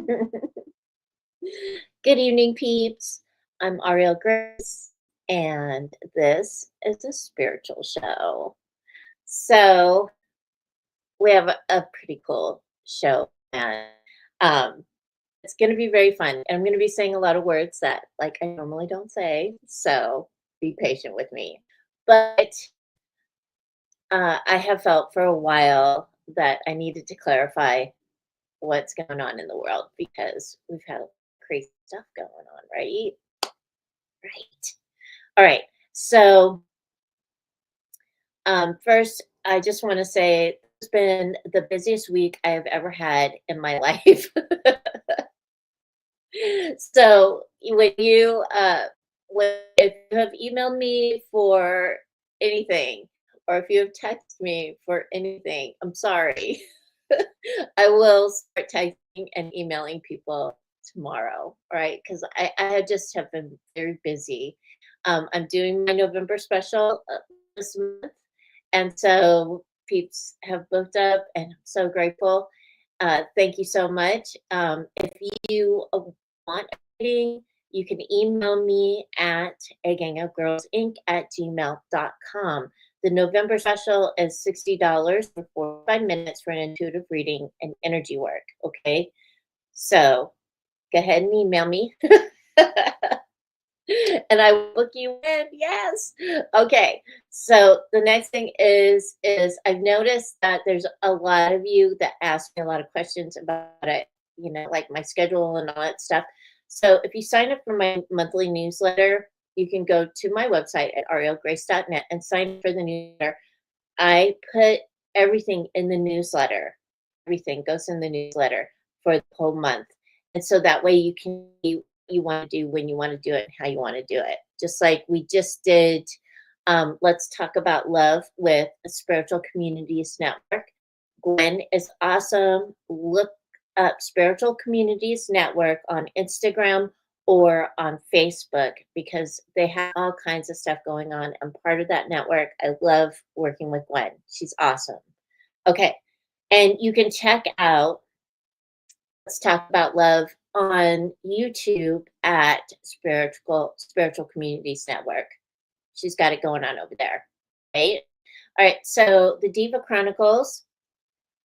Good evening, peeps. I'm Auriel Grace, and this is a spiritual show. So, we have a pretty cool show, and um, it's going to be very fun. And I'm going to be saying a lot of words that, like, I normally don't say. So, be patient with me. But I have felt for a while that I needed to clarify what's going on in the world because we've had crazy stuff going on, right? Right. All right. So, first, I just want to say it's been the busiest week I have ever had in my life. So, if you have emailed me for anything, or if you have texted me for anything, I'm sorry. I will start texting and emailing people tomorrow, right? Because I just have been very busy. I'm doing my November special this month, and so peeps have booked up, and I'm so grateful. Thank you so much. If you want anything, you can email me at agangofgirlsinc@gmail.com. The November special is $60 for 45 minutes for an intuitive reading and energy work. Okay. So go ahead and email me. And I will book you in. Yes. Okay. So the next thing is I've noticed that there's a lot of you that ask me a lot of questions about it, like my schedule and all that stuff. So if you sign up for my monthly newsletter, you can go to my website at aurielgrace.net and sign up for the newsletter. I put everything in the newsletter. Everything goes in the newsletter for the whole month. And so that way you can do what you want to do when you want to do it and how you want to do it. Just like we just did, Let's Talk About Love with a Spiritual Communities Network. Gwen is awesome. Look up Spiritual Communities Network on Instagram or on Facebook because they have all kinds of stuff going on. I'm part of that network. I love working with Gwen. She's awesome. Okay. And you can check out Let's Talk About Love on YouTube at Spiritual Communities Network. She's got it going on over there. Right? All right. So the Diva Chronicles,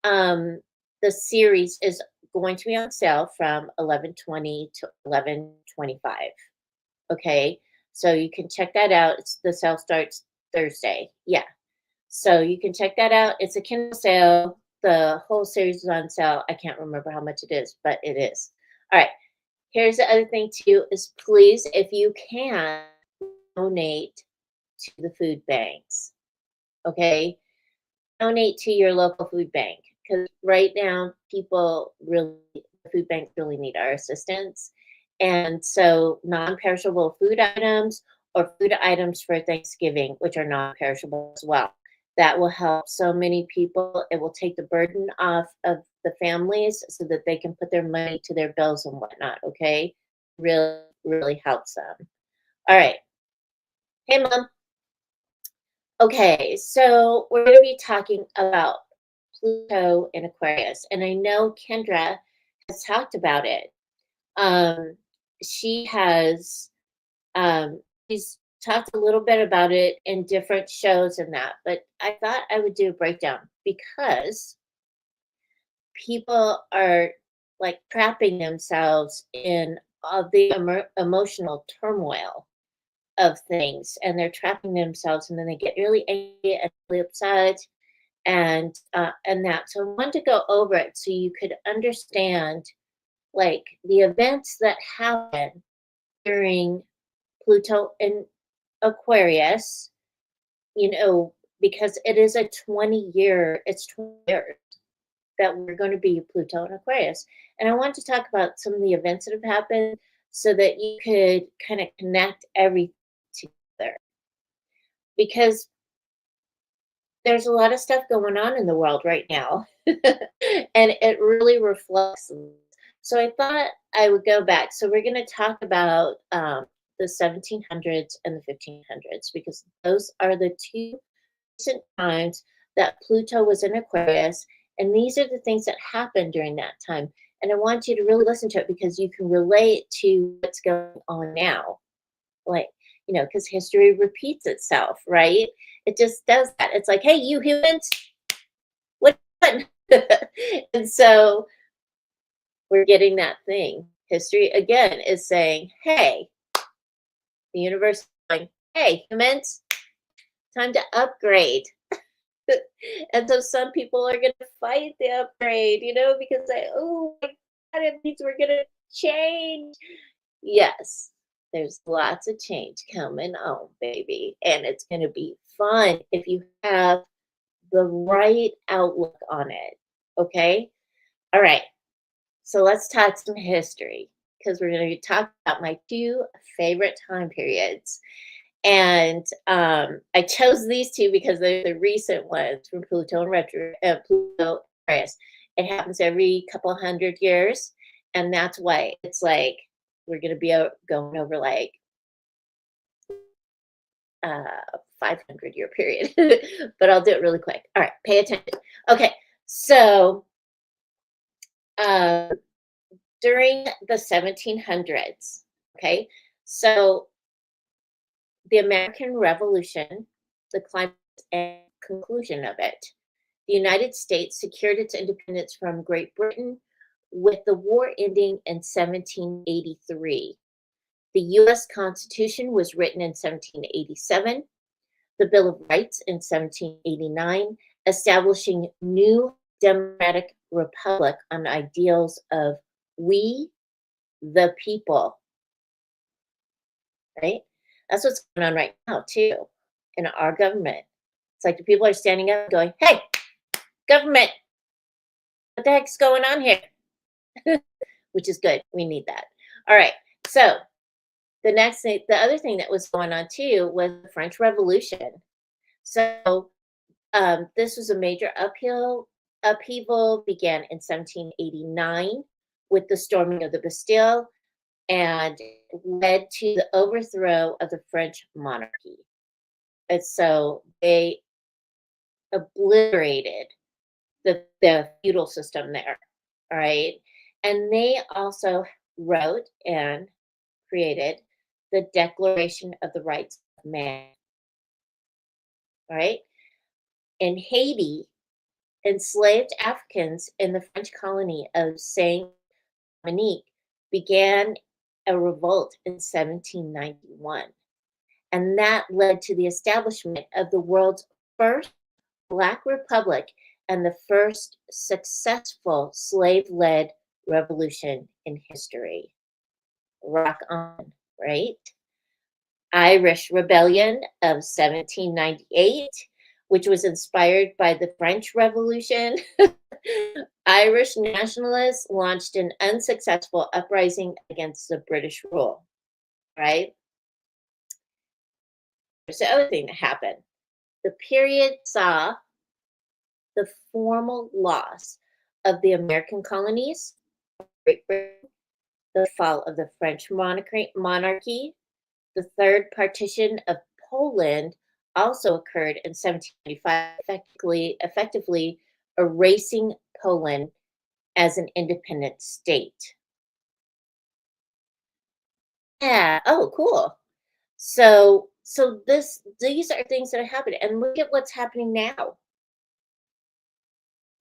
the series is going to be on sale from 11:20 to 11:25. Okay, so you can check that out. The sale starts Thursday. Yeah, so you can check that out. It's a Kindle sale. The whole series is on sale. I can't remember how much it is, but it is. All right. Here's the other thing too: is please, if you can, donate to the food banks. Okay, donate to your local food bank because right now food banks really need our assistance. And so non-perishable food items or food items for Thanksgiving, which are non-perishable as well. That will help so many people. It will take the burden off of the families so that they can put their money to their bills and whatnot. Okay. Really, really helps them. All right. Hey, Mom. Okay, so we're going to be talking about Pluto in Aquarius, and I know Kendra has talked about it. Um, she has, she's talked a little bit about it in different shows and that, but I thought I would do a breakdown because people are like trapping themselves in all the emotional turmoil of things, and they're trapping themselves, and then they get really angry and really upset and that. So I wanted to go over it so you could understand like the events that happen during Pluto in Aquarius, you know, because it is a 20 years that we're going to be Pluto in Aquarius. And I want to talk about some of the events that have happened so that you could kind of connect everything together. Because there's a lot of stuff going on in the world right now, and it really reflects. So I thought I would go back. So we're going to talk about the 1700s and the 1500s because those are the two recent times that Pluto was in Aquarius, and these are the things that happened during that time. And I want you to really listen to it because you can relate to what's going on now. Like, because history repeats itself, right? It just does that. It's like, hey, you humans, what you doing? And so we're getting that thing. History again is saying, hey, the universe is going, hey, humans, time to upgrade. And so some people are going to fight the upgrade, because oh my God, it means we're going to change. Yes, there's lots of change coming on, baby. And it's going to be fun if you have the right outlook on it. Okay. All right. So let's talk some history because we're going to talk about my two favorite time periods. And I chose these two because they're the recent ones from Pluto and Pluto Aquarius. It happens every couple hundred years, and that's why it's like we're going to be going over like 500-year period, but I'll do it really quick. All right, pay attention. Okay, so uh, during the 1700s, okay, so the American Revolution, the climax and conclusion of it. The United States secured its independence from Great Britain with the war ending in 1783. The U.S. Constitution was written in 1787, the Bill of Rights in 1789, establishing new democratic republic on ideals of we, the people, right? That's what's going on right now, too, in our government. It's like the people are standing up going, hey, government, what the heck's going on here? Which is good. We need that. All right. So the other thing that was going on too was the French Revolution. So this was a major upheaval began in 1789 with the storming of the Bastille and led to the overthrow of the French monarchy. And so they obliterated the feudal system there. All right. And they also wrote and created the Declaration of the Rights of Man. All right. In Haiti, enslaved Africans in the French colony of Saint Dominique began a revolt in 1791. And that led to the establishment of the world's first Black Republic and the first successful slave-led revolution in history. Rock on, right? Irish Rebellion of 1798, which was inspired by the French Revolution. Irish nationalists launched an unsuccessful uprising against the British rule, right? There's the other thing that happened. The period saw the formal loss of the American colonies, Great Britain, the fall of the French monarchy, the third partition of Poland also occurred in 1795, effectively erasing Poland as an independent state. Yeah. Oh, cool. So these are things that are happening, and look at what's happening now.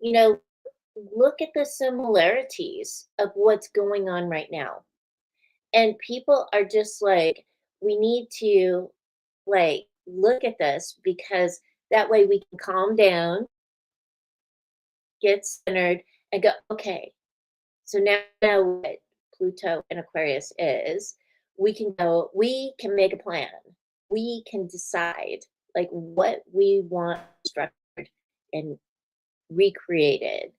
You know, look at the similarities of what's going on right now. And people are just like, we need to like look at this because that way we can calm down, get centered, and go, okay, so now I know what Pluto and Aquarius is. We can make a plan. We can decide like what we want structured and recreated.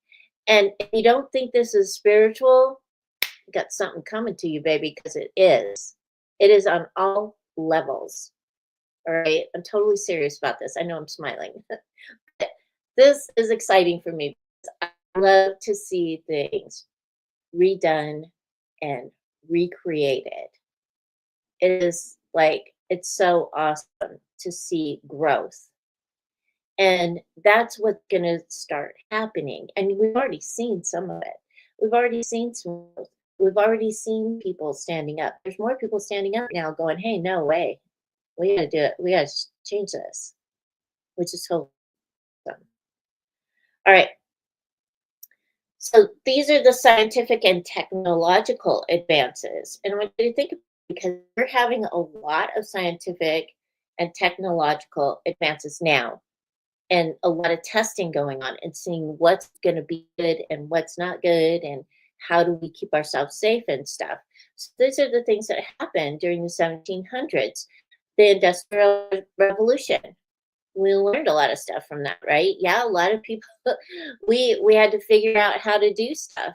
And if you don't think this is spiritual, you got something coming to you, baby, because it is. It is on all levels. All right. I'm totally serious about this. I know I'm smiling. But this is exciting for me. I love to see things redone and recreated. It is like, it's so awesome to see growth. And that's what's going to start happening. And we've already seen some of it. We've already seen some growth. We've already seen people standing up. There's more people standing up now going, hey, no way. We gotta do it. We gotta change this, which is so awesome. All right. So these are the scientific and technological advances. And I want you to think about it because we're having a lot of scientific and technological advances now and a lot of testing going on and seeing what's going to be good and what's not good and how do we keep ourselves safe and stuff. So these are the things that happened during the 1700s, the Industrial Revolution. We learned a lot of stuff from that, right? Yeah, a lot of people we had to figure out how to do stuff.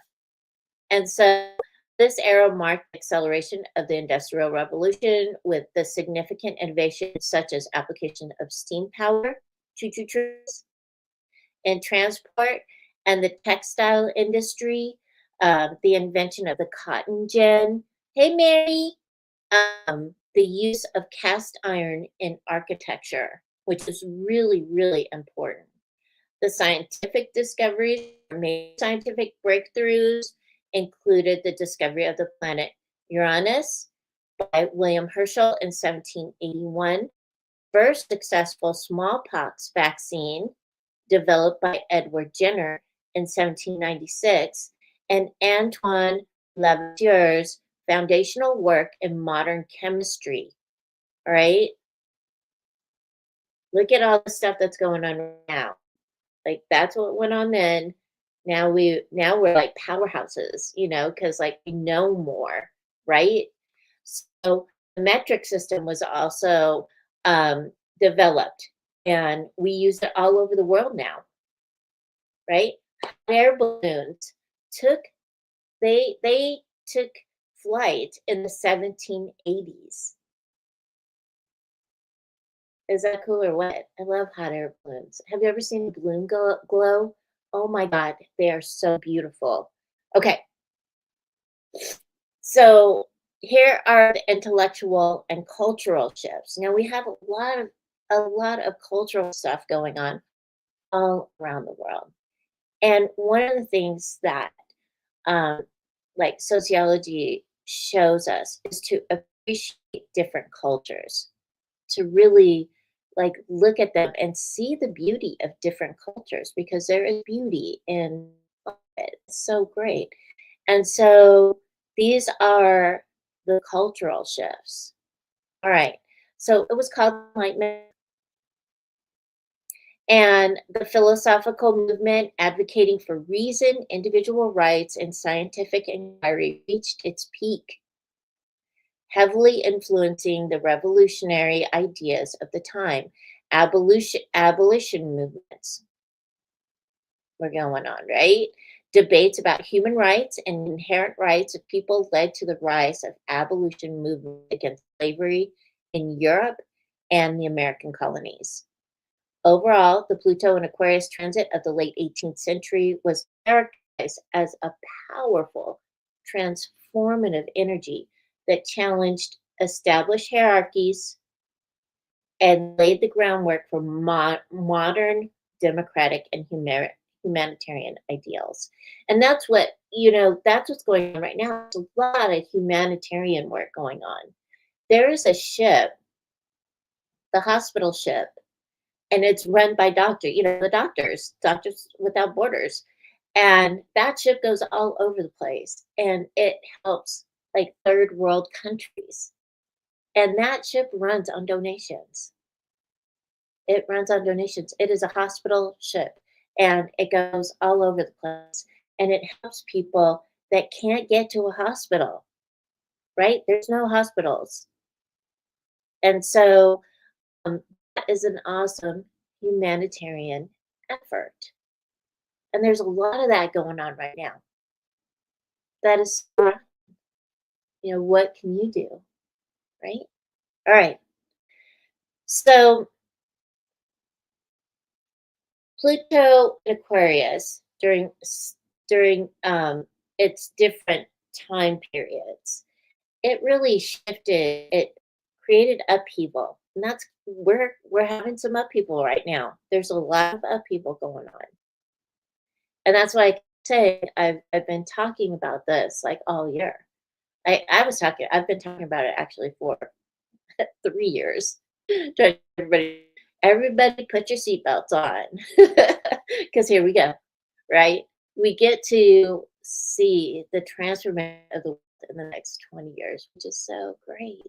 And so this era marked the acceleration of the Industrial Revolution with the significant innovations such as application of steam power, choo-choo trains, and transport, and the textile industry, the invention of the cotton gin. Hey, Mary. The use of cast iron in architecture, which is really, really important. The scientific discoveries, major scientific breakthroughs included the discovery of the planet Uranus by William Herschel in 1781, first successful smallpox vaccine developed by Edward Jenner in 1796, and Antoine Lavoisier's foundational work in modern chemistry. All right. Look at all the stuff that's going on right now. Like that's what went on then. Now we're like powerhouses, because like we know more, right? So the metric system was also developed, and we use it all over the world now, right? Hot air balloons took they took flight in the 1780s. Is that cool or what? I love hot air balloons. Have you ever seen a balloon glow? Oh my God, they are so beautiful. Okay, so here are the intellectual and cultural shifts. Now we have a lot of cultural stuff going on all around the world. And one of the things that um, like sociology shows us is to appreciate different cultures, to really like look at them and see the beauty of different cultures because there is beauty in all of it. It's so great. And so these are the cultural shifts. All right. So it was called enlightenment, and the philosophical movement advocating for reason, individual rights, and scientific inquiry reached its peak, heavily influencing the revolutionary ideas of the time. Abolition movements were going on, right? Debates about human rights and inherent rights of people led to the rise of abolition movement against slavery in Europe and the American colonies. Overall, the Pluto and Aquarius transit of the late 18th century was characterized as a powerful, transformative energy that challenged established hierarchies and laid the groundwork for modern democratic and humanitarian ideals. And that's what's going on right now. There's a lot of humanitarian work going on. There is a ship, the hospital ship, and it's run by the Doctors Without Borders. And that ship goes all over the place and it helps like third world countries. And that ship runs on donations. It runs on donations. It is a hospital ship and it goes all over the place and it helps people that can't get to a hospital, right? There's no hospitals. And so that is an awesome humanitarian effort. And there's a lot of that going on right now. That is, what can you do, right? All right. So Pluto and Aquarius during its different time periods, it really shifted. It created upheaval, and that's we're having some upheaval right now. There's a lot of upheaval going on, and that's why I saying I've been talking about this like all year. I've been talking about it actually for 3 years. Trying to everybody put your seatbelts on. Because here we go, right? We get to see the transformation of the world in the next 20 years, which is so great.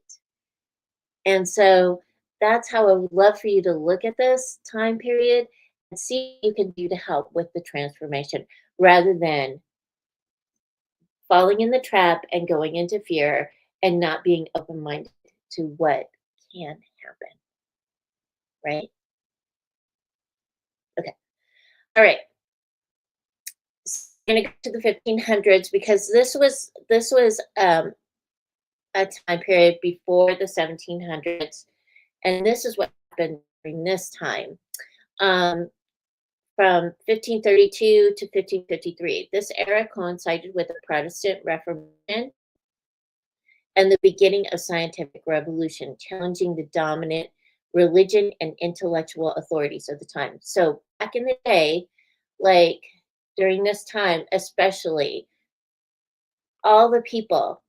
And so that's how I would love for you to look at this time period and see what you can do to help with the transformation rather than falling in the trap and going into fear and not being open minded to what can happen, right? Okay. All right. I'm going to go to the 1500s because this was a time period before the 1700s, and this is what happened during this time. Um, from 1532 to 1553. This era coincided with the Protestant Reformation and the beginning of scientific revolution, challenging the dominant religion and intellectual authorities of the time. So back in the day, like during this time, especially, all the people,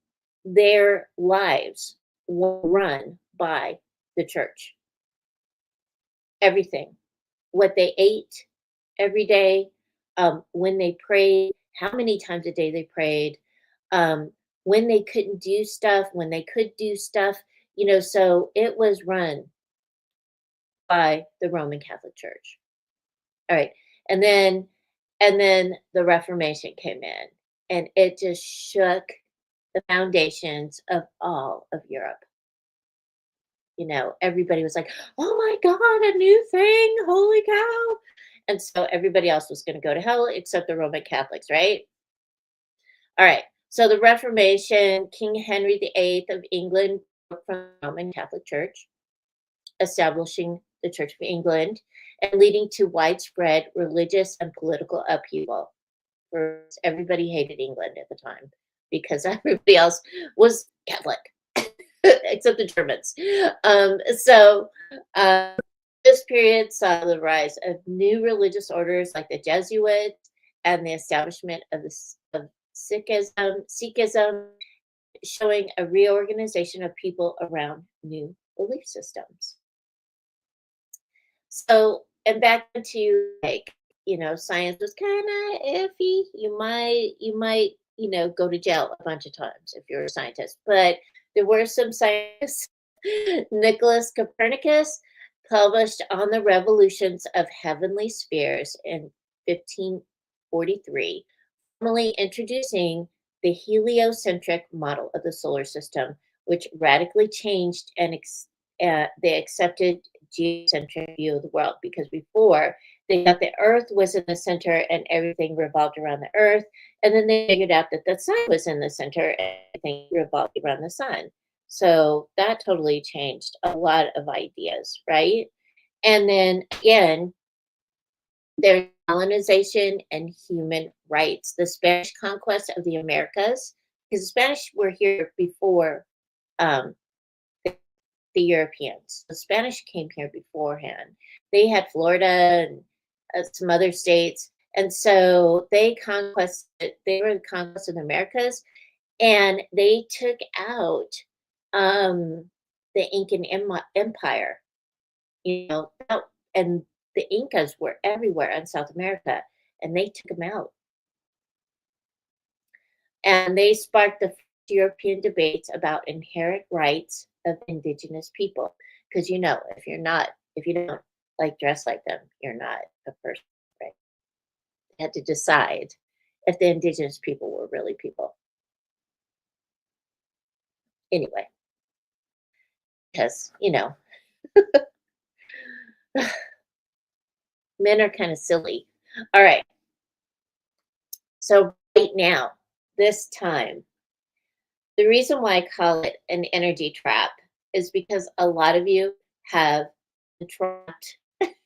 their lives were run by the church. Everything, what they ate every day, when they prayed, how many times a day they prayed, um, when they couldn't do stuff, when they could do stuff, so it was run by the Roman Catholic Church. All right. And then the Reformation came in and it just shook the foundations of all of Europe. Everybody was like, "Oh my God, a new thing! Holy cow!" And so everybody else was going to go to hell except the Roman Catholics, right? All right. So the Reformation, King Henry VIII of England broke from the Roman Catholic Church, establishing the Church of England and leading to widespread religious and political upheaval. First, everybody hated England at the time because everybody else was Catholic, except the Germans. So this period saw the rise of new religious orders like the Jesuits and the establishment of Sikhism, showing a reorganization of people around new belief systems. So, and back into like, science was kind of iffy. You might, go to jail a bunch of times if you're a scientist. But there were some scientists. Nicholas Copernicus published On the Revolutions of Heavenly Spheres in 1543, formally introducing the heliocentric model of the solar system, which radically changed the accepted geocentric view of the world. Because before they thought the Earth was in the center and everything revolved around the Earth, and then they figured out that the Sun was in the center and everything revolved around the Sun. So that totally changed a lot of ideas, right? And then again, there's colonization and human rights. The Spanish conquest of the Americas, because the Spanish were here before um, the Europeans. The Spanish came here beforehand. They had Florida and some other states, and so they conquested. They were the conquest of the Americas, and they took out the Incan Empire. And the Incas were everywhere in South America, and they took them out. And they sparked the European debates about inherent rights of indigenous people. Because if you don't like dress like them, you're not a person, right? They had to decide if the indigenous people were really people. Anyway, because men are kind of silly. All right. So right now, this time, the reason why I call it an energy trap is because a lot of you have been trapped.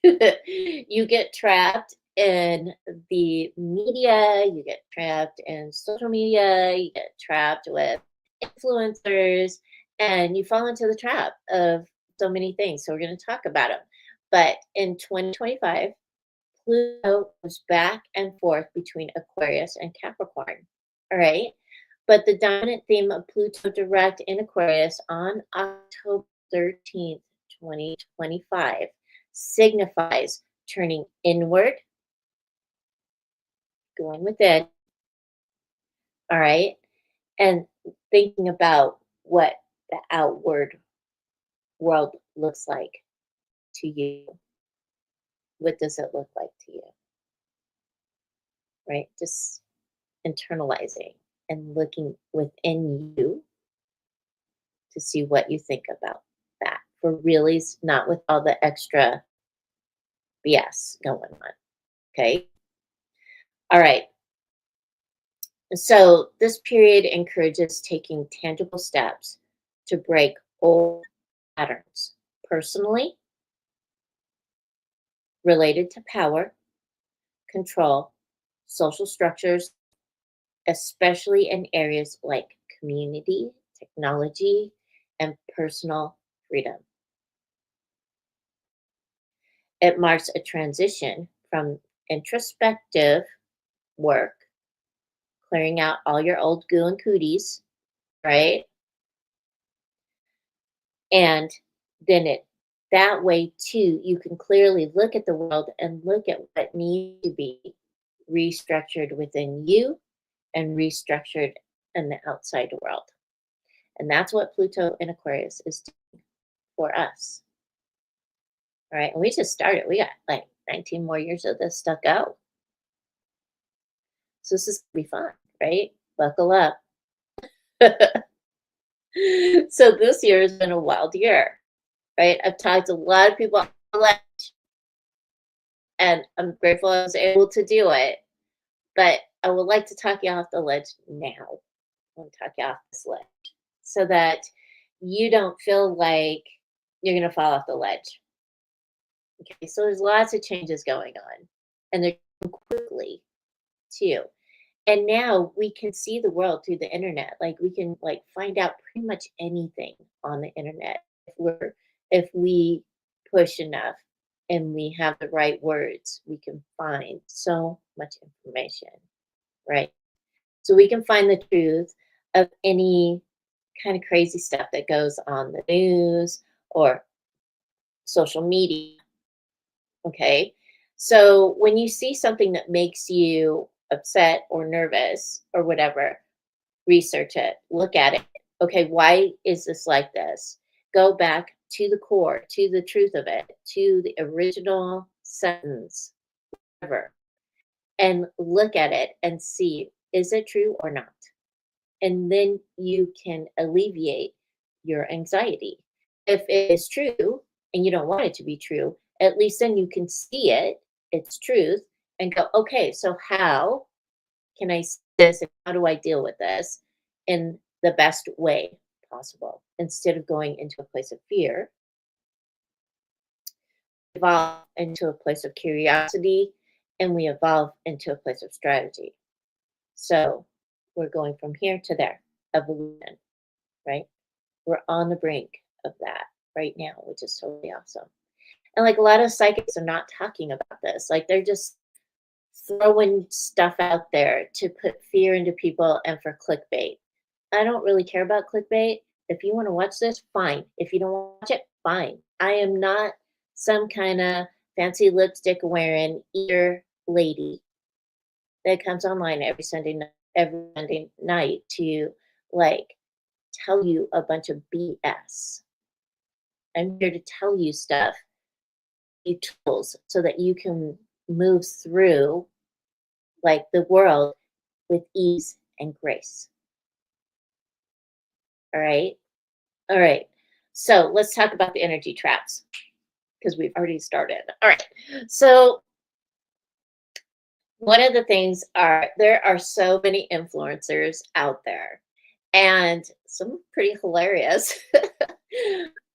You get trapped in the media, you get trapped in social media, you get trapped with influencers, and you fall into the trap of so many things. So we're going to talk about them. But in 2025, Pluto goes back and forth between Aquarius and Capricorn. All right. But the dominant theme of Pluto direct in Aquarius on October 13th, 2025 signifies turning inward, going within, all right, and thinking about what the outward world looks like to you. What does it look like to you? Right? Just internalizing and looking within you to see what you think about that. For reallys, not with all the extra BS going on. Okay. All right. So this period encourages taking tangible steps to break old patterns, personally, related to power, control, social structures, especially in areas like community, technology, and personal freedom. It marks a transition from introspective work, clearing out all your old goo and cooties, right? And then it that way too, you can clearly look at the world and look at what needs to be restructured within you and restructured in the outside world. And that's what Pluto in Aquarius is doing for us. All right. And we just started. We got like 19 more years of this stuff go. So this is gonna be fun, right? Buckle up. So this year has been a wild year, right? I've talked to a lot of people on the ledge, and I'm grateful I was able to do it. But I would like to talk you off the ledge now. I want to talk you off this ledge so that you don't feel like you're going to fall off the ledge. Okay, so there's lots of changes going on, and they're going quickly too. And now we can see the world through the internet. Like we can like find out pretty much anything on the internet if we push enough and we have the right words, we can find so much information, right? So we can find the truth of any kind of crazy stuff that goes on the news or social media. Okay. So when you see something that makes you upset or nervous or whatever, research it, look at it. Okay, why is this like this? Go back to the core, to the truth of it, to the original sentence, whatever, and look at it and see, is it true or not? And then you can alleviate your anxiety. If it is true and you don't want it to be true, at least then you can see it, its truth, and go, okay, so how can I see this and how do I deal with this in the best way possible? Instead of going into a place of fear, evolve into a place of curiosity, and we evolve into a place of strategy. So we're going from here to there, evolution, right? We're on the brink of that right now, which is totally awesome. And like a lot of psychics are not talking about this. Like they're just throwing stuff out there to put fear into people and for clickbait. I don't really care about clickbait. If you want to watch this, fine. If you don't watch it, fine. I am not some kind of fancy lipstick wearing ear lady that comes online every Sunday night to like tell you a bunch of BS. I'm here to tell you stuff, you tools so that you can move through like the world with ease and grace. All right. All right. So let's talk about the energy traps because we've already started. All right. So one of the things are there are so many influencers out there and some pretty hilarious.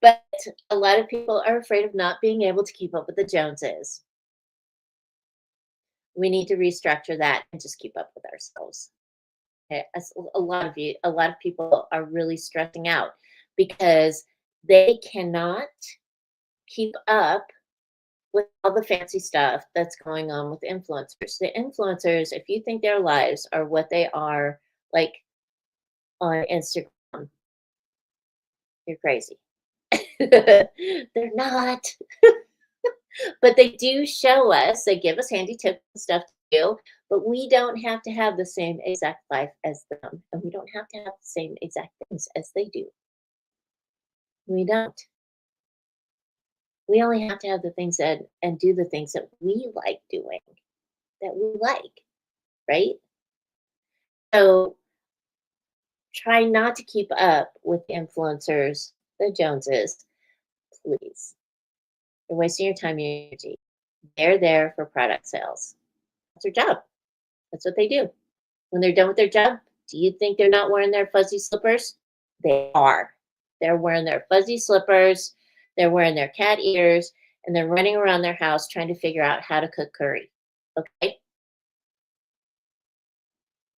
But a lot of people are afraid of not being able to keep up with the Joneses. We need to restructure that and just keep up with ourselves. Okay, a lot of people are really stressing out because they cannot keep up with all the fancy stuff that's going on with influencers. The influencers, if you think their lives are what they are, like on Instagram, you're crazy. They're not. But they do show us, they give us handy tips and stuff to do, but we don't have to have the same exact life as them. And we don't have to have the same exact things as they do. We don't. We only have to have the things that and do the things that we like doing, that we like, right? So try not to keep up with the influencers, the Joneses, please. You're wasting your time and your energy. They're there for product sales. That's their job. That's what they do. When they're done with their job, do you think they're not wearing their fuzzy slippers? They are. They're wearing their fuzzy slippers, they're wearing their cat ears, and they're running around their house trying to figure out how to cook curry. Okay?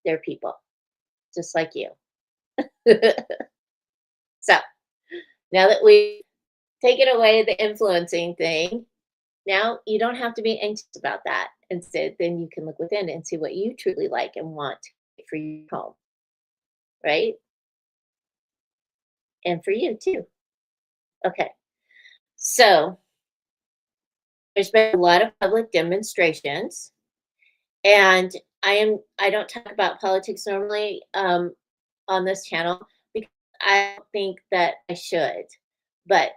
They're people, just like you. So, now that we've taken away the influencing thing, now you don't have to be anxious about that. Instead, then you can look within and see what you truly like and want for your home, right? And for you too. Okay. So, there's been a lot of public demonstrations, and I don't talk about politics normally on this channel because I don't think that I should, but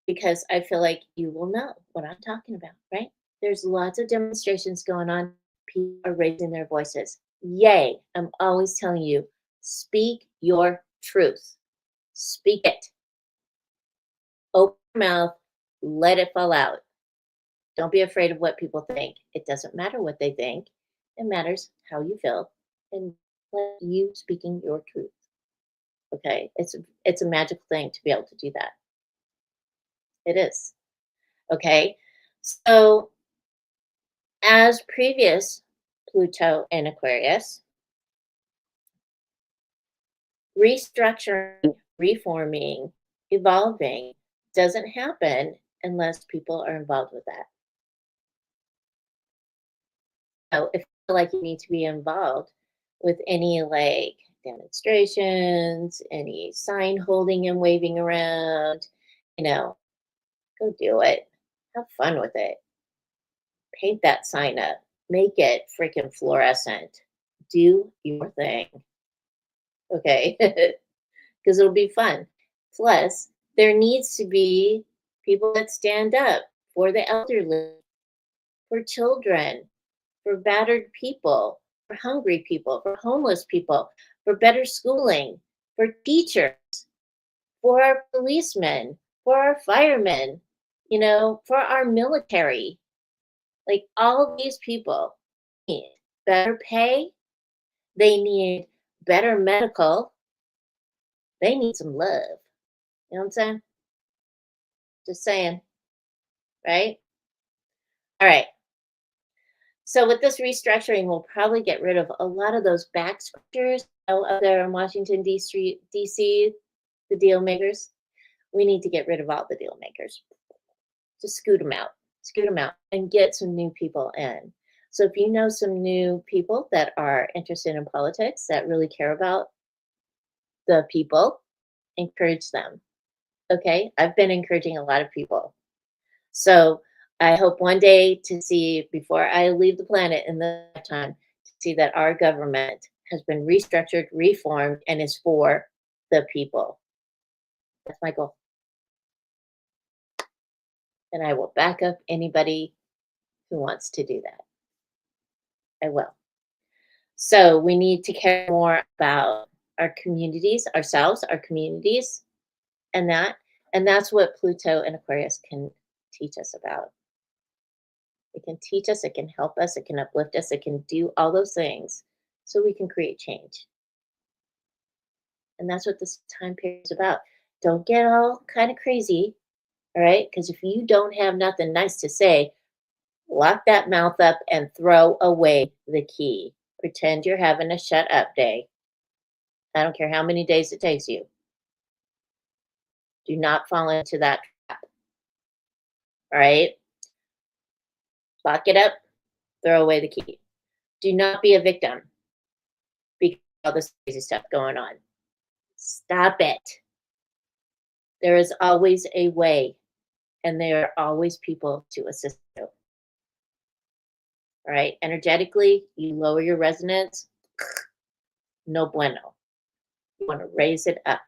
because I feel like you will know what I'm talking about, right? There's lots of demonstrations going on. People are raising their voices. Yay! I'm always telling you, speak your truth. Speak it. Open your mouth. Let it fall out. Don't be afraid of what people think. It doesn't matter what they think. It matters how you feel and let you speaking your truth. Okay? It's a magical thing to be able to do that. It is. Okay? So, as previous Pluto and Aquarius, restructuring, reforming, evolving doesn't happen unless people are involved with that. So if you feel like you need to be involved with any like demonstrations, any sign holding and waving around, you know, go do it. Have fun with it. Paint that sign up. Make it freaking fluorescent. Do your thing. Okay. Because it'll be fun. Plus, there needs to be people that stand up for the elderly, for children, for battered people, for hungry people, for homeless people, for better schooling, for teachers, for our policemen, for our firemen, for our military. Like all of these people need better pay, they need better medical, they need some love. You know what I'm saying? Just saying, right? All right. So with this restructuring, we'll probably get rid of a lot of those back scratchers out there in Washington, D.C., the deal makers. We need to get rid of all the deal makers. Just scoot them out, and get some new people in. So if you know some new people that are interested in politics, that really care about the people, encourage them. Okay? I've been encouraging a lot of people. So I hope one day to see, before I leave the planet in the time, to see that our government has been restructured, reformed, and is for the people. That's my goal. And I will back up anybody who wants to do that. I will. So we need to care more about our communities, ourselves, our communities, and that. And that's what Pluto and Aquarius can teach us about. It can teach us, it can help us, it can uplift us, it can do all those things so we can create change. And that's what this time period is about. Don't get all kind of crazy, all right? Because if you don't have nothing nice to say, lock that mouth up and throw away the key. Pretend you're having a shut up day. I don't care how many days it takes you. Do not fall into that trap. All right? Lock it up, throw away the key. Do not be a victim because of all this crazy stuff going on. Stop it. There is always a way, and there are always people to assist you. All right. Energetically, you lower your resonance. No bueno. You want to raise it up.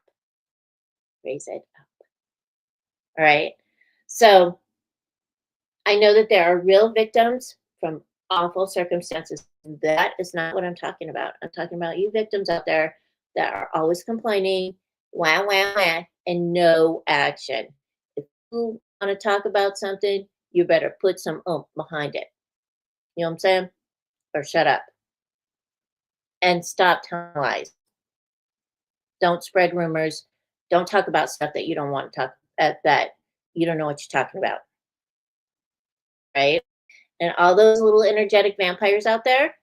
Raise it up. All right. So I know that there are real victims from awful circumstances. That is not what I'm talking about. I'm talking about you victims out there that are always complaining, wah, wah, wah, and no action. If you want to talk about something, you better put some oomph behind it. You know what I'm saying? Or shut up and stop telling lies. Don't spread rumors. Don't talk about stuff that you don't want to talk that you don't know what you're talking about. Right? And all those little energetic vampires out there,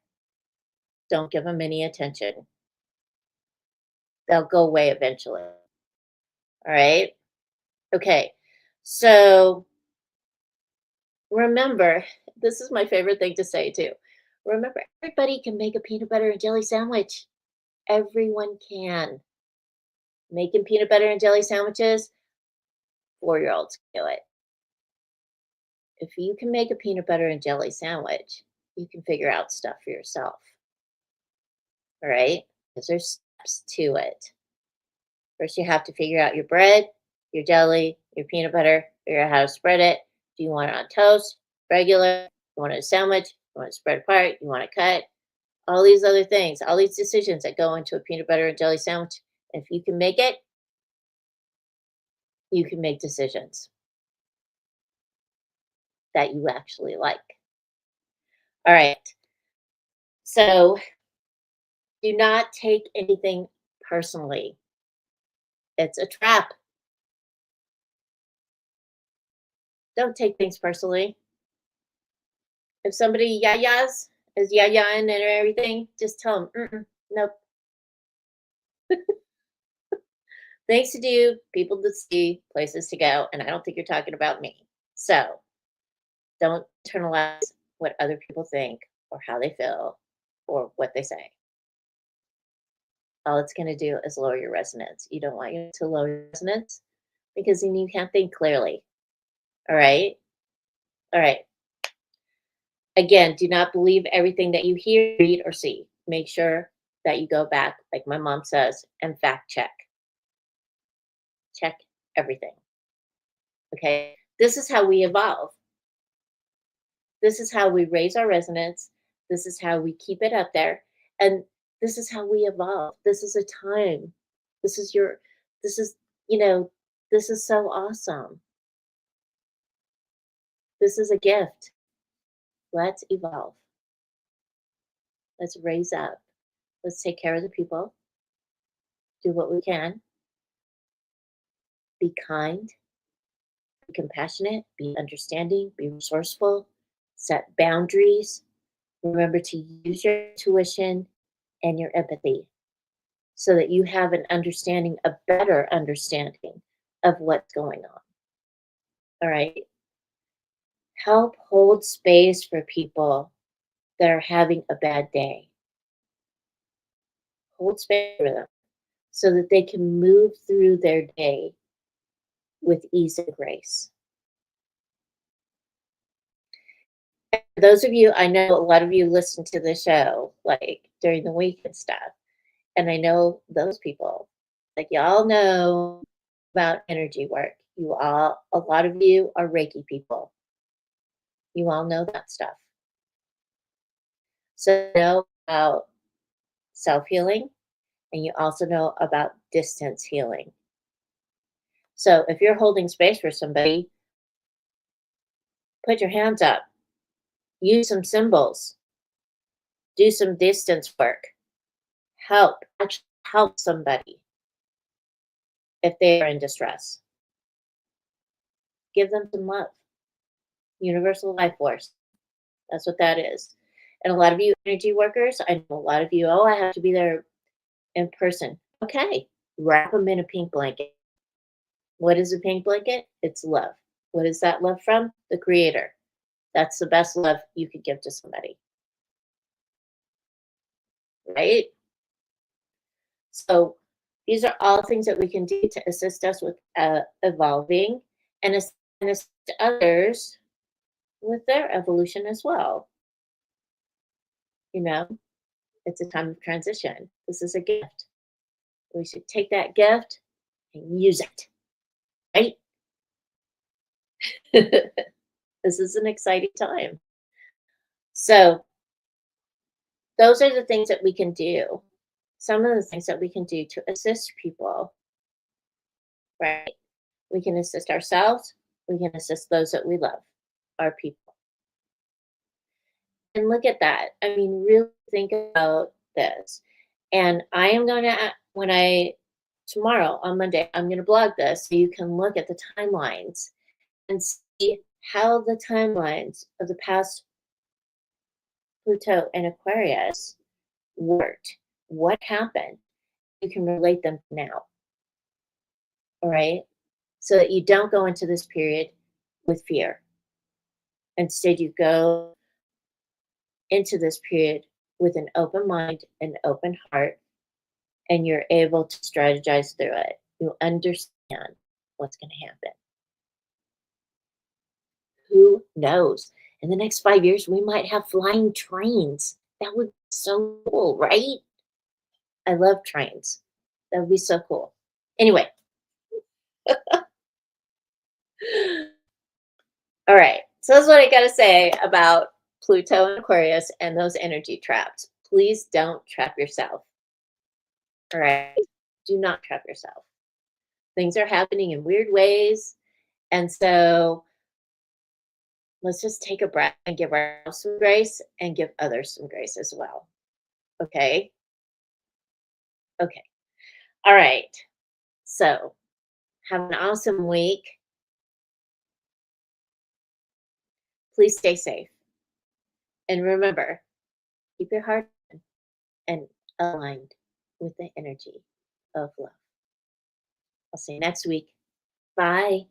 don't give them any attention. They'll go away eventually. All right? Okay. So remember, this is my favorite thing to say too. Remember, everybody can make a peanut butter and jelly sandwich. Everyone can. Making peanut butter and jelly sandwiches, 4-year-olds can do it. If you can make a peanut butter and jelly sandwich, you can figure out stuff for yourself. All right? Because there's steps to it. First, you have to figure out your bread, your jelly, your peanut butter, figure out how to spread it. Do you want it on toast, regular? You want it a sandwich? You want it spread apart? You want it cut? All these other things, all these decisions that go into a peanut butter and jelly sandwich. If you can make it, you can make decisions that you actually like. All right. So do not take anything personally. It's a trap. Don't take things personally. If somebody yayas is yayaing and everything, just tell them, nope. Things to do, people to see, places to go, and I don't think you're talking about me. So don't internalize what other people think or how they feel or what they say. All it's going to do is lower your resonance. You don't want you to lower your resonance because then you can't think clearly. All right? All right. Again, do not believe everything that you hear, read, or see. Make sure that you go back, like my mom says, and fact check. Check everything. Okay? This is how we evolve. This is how we raise our resonance. This is how we keep it up there. And this is how we evolve. This is a time. This is your, this is, you know, this is so awesome. This is a gift. Let's evolve. Let's raise up. Let's take care of the people. Do what we can. Be kind. Be compassionate. Be understanding. Be resourceful. Set boundaries. Remember to use your intuition and your empathy so that you have an understanding, a better understanding of what's going on. All right. Help hold space for people that are having a bad day. Hold space for them so that they can move through their day with ease and grace. And for those of you, I know a lot of you listen to the show like during the week and stuff. And I know those people, like y'all know about energy work. A lot of you are Reiki people. You all know that stuff. So you know about self-healing, and you also know about distance healing. So if you're holding space for somebody, put your hands up, use some symbols, do some distance work, actually help somebody if they are in distress. Give them some love. Universal life force. That's what that is. And a lot of you energy workers, I know a lot of you, I have to be there in person. Okay, wrap them in a pink blanket. What is a pink blanket? It's love. What is that love from? The creator. That's the best love you could give to somebody, right? So these are all things that we can do to assist us with evolving and assist others with their evolution as well. You know, it's a time of transition. This is a gift. We should take that gift and use it, right? This is an exciting time. So, those are the things that we can do. Some of the things that we can do to assist people, right? We can assist ourselves, we can assist those that we love, our people. And look at that. I mean, really think about this. And I am going to, when I, tomorrow on Monday, I'm going to blog this so you can look at the timelines and see how the timelines of the past Pluto and Aquarius worked. What happened? You can relate them now. All right. So that you don't go into this period with fear. Instead, you go into this period with an open mind and open heart, and you're able to strategize through it. You understand what's going to happen. Who knows? In the next 5 years, we might have flying trains. That would be so cool, right? I love trains. That would be so cool. Anyway, all right. So that's what I got to say about Pluto and Aquarius and those energy traps. Please don't trap yourself. All right. Do not trap yourself. Things are happening in weird ways. And so let's just take a breath and give ourselves some grace and give others some grace as well. Okay. Okay. All right. So have an awesome week. Please stay safe. And remember, keep your heart open and aligned with the energy of love. I'll see you next week. Bye.